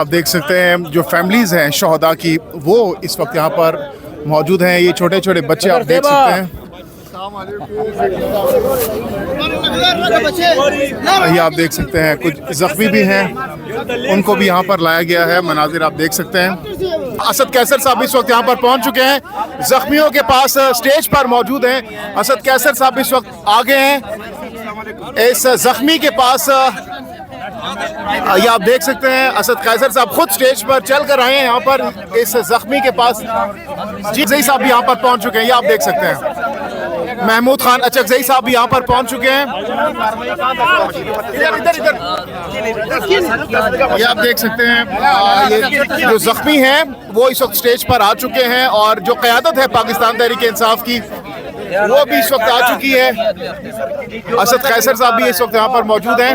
آپ دیکھ سکتے ہیں جو فیملیز ہیں شہداء کی وہ اس وقت یہاں پر موجود ہیں. یہ چھوٹے چھوٹے بچے آپ دیکھ سکتے ہیں. یہ آپ دیکھ سکتے ہیں کچھ زخمی بھی ہیں, ان کو بھی یہاں پر لایا گیا ہے. مناظر آپ دیکھ سکتے ہیں. اسد قیصر صاحب اس وقت یہاں پر پہنچ چکے ہیں, زخمیوں کے پاس اسٹیج پر موجود ہیں. اسد قیصر صاحب اس وقت آگے ہیں اس زخمی کے پاس. یہ آپ دیکھ سکتے ہیں اسد قیصر صاحب خود سٹیج پر چل کر آئے ہیں یہاں پر اس زخمی کے پاس. اچکزئی صاحب بھی یہاں پر پہنچ چکے ہیں. یہ آپ دیکھ سکتے ہیں محمود خان اچکزئی صاحب بھی یہاں پر پہنچ چکے ہیں. یہ آپ دیکھ سکتے ہیں جو زخمی ہیں وہ اس وقت سٹیج پر آ چکے ہیں, اور جو قیادت ہے پاکستان تحریک انصاف کی وہ بھی اس وقت آ چکی ہے. اسد قیصر صاحب بھی اس وقت یہاں پر موجود ہیں.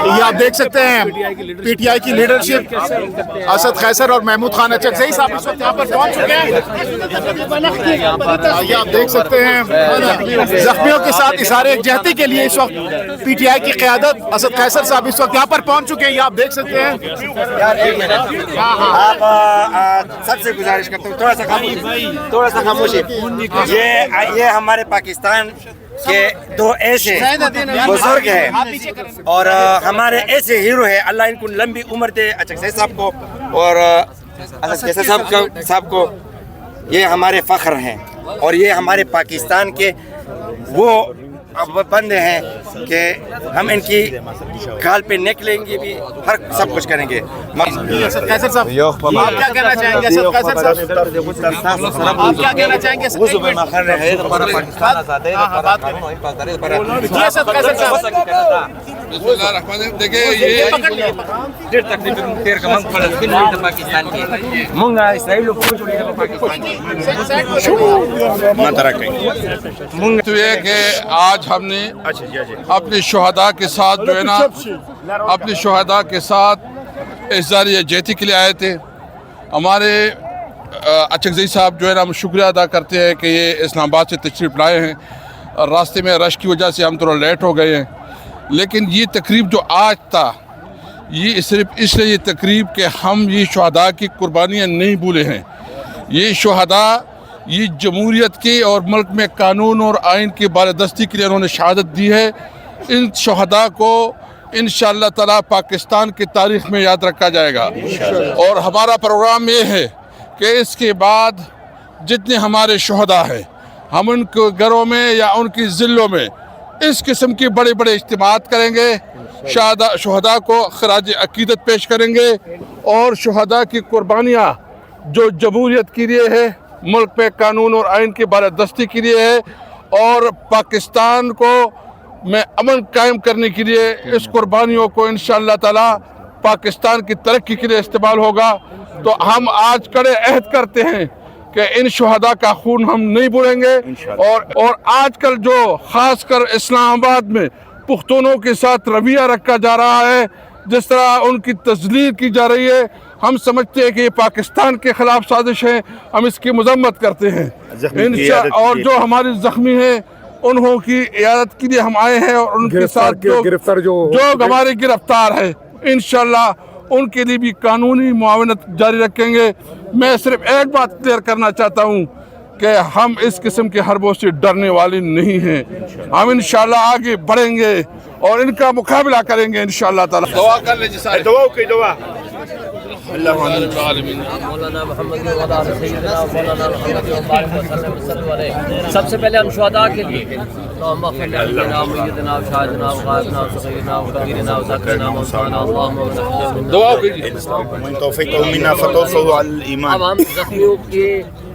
یہ آپ دیکھ سکتے ہیں پی ٹی آئی کی لیڈرشپ اسد قیصر اور محمود خان اچکزئی صاحب اس وقت یہاں پر پہنچ چکے ہیں. یہ آپ دیکھ سکتے ہیں زخمیوں کے ساتھ اظہار یکجہتی کے لیے اس وقت پی ٹی آئی کی قیادت اسد قیصر صاحب اس وقت یہاں پر پہنچ چکے ہیں. یہ آپ دیکھ سکتے ہیں. آپ سب سے گزارش کرتا ہوں تھوڑا سا خاموشی. یہ ہمارے پاکستان کے دو ایسے بزرگ ہیں اور ہمارے ایسے ہیرو ہیں. اللہ ان کو لمبی عمر دے اچکزئی صاحب کو اور اسد قیصر صاحب کو. یہ ہمارے فخر ہیں اور یہ ہمارے پاکستان کے وہ بندے ہیں کہ ہم ان کی گال پہ نکلیں گے بھی, ہر سب کچھ کریں گے. اسد قیصر صاحب آپ کیا کہنا چاہیں گے؟ اسد قیصر صاحب آپ کیا کہنا چاہیں گے؟ اسد قیصر صاحب بسم اللہ الرحمن الرحیم. دیکھیں یہ تو یہ کہ آج ہم نے اپنے شہداء کے ساتھ جو ہے نا اپنے شہداء کے ساتھ اظہار یکجہتی کے لیے آئے تھے. ہمارے اچکزئی صاحب جو ہے نا ہم شکریہ ادا کرتے ہیں کہ یہ اسلام آباد سے تشریف لائے ہیں. راستے میں رش کی وجہ سے ہم تھوڑا لیٹ ہو گئے ہیں, لیکن یہ تقریب جو آج تھا یہ صرف اس لیے یہ تقریب کہ ہم یہ شہداء کی قربانیاں نہیں بھولے ہیں. یہ شہداء یہ جمہوریت کے اور ملک میں قانون اور آئین کی بالادستی کے لیے انہوں نے شہادت دی ہے. ان شہداء کو انشاءاللہ تعالی پاکستان کی تاریخ میں یاد رکھا جائے گا. اور ہمارا پروگرام یہ ہے کہ اس کے بعد جتنے ہمارے شہداء ہیں ہم ان کے گھروں میں یا ان کی ضلعوں میں اس قسم کی بڑے بڑے اجتماعات کریں گے. شہداء کو خراج عقیدت پیش کریں گے اور شہداء کی قربانیاں جو جمہوریت کے لیے ہے, ملک میں قانون اور آئین کی بالادستی کے لیے ہے اور پاکستان کو میں امن قائم کرنے کے لیے اس قربانیوں کو انشاءاللہ تعالی پاکستان کی ترقی کے لیے استعمال ہوگا. تو ہم آج کڑے عہد کرتے ہیں کہ ان شہداء کا خون ہم نہیں بھولیں گے. اور آج کل جو خاص کر اسلام آباد میں پختونوں کے ساتھ رویہ رکھا جا رہا ہے, جس طرح ان کی تذلیل کی جا رہی ہے, ہم سمجھتے ہیں کہ یہ پاکستان کے خلاف سازش ہے. ہم اس کی مذمت کرتے ہیں. اور جو ہمارے زخمی ہیں انہوں کی عیادت کے لیے ہم آئے ہیں اور ان کے ساتھ جو ہمارے گرفتار ہے انشاءاللہ ان کے لیے بھی قانونی معاونت جاری رکھیں گے. میں صرف ایک بات کلیئر کرنا چاہتا ہوں کہ ہم اس قسم کے حربوں سے ڈرنے والے نہیں ہیں. ہم انشاءاللہ آگے بڑھیں گے اور ان کا مقابلہ کریں گے انشاءاللہ تعالی. دعا کر لیں جی سارے. دعا مولانا محمد سب سے پہلے ہم شہداء کے لیے دعا کیجیے. توفیق منا فتوفوا على الايمان. اب ہم زخمیوں کے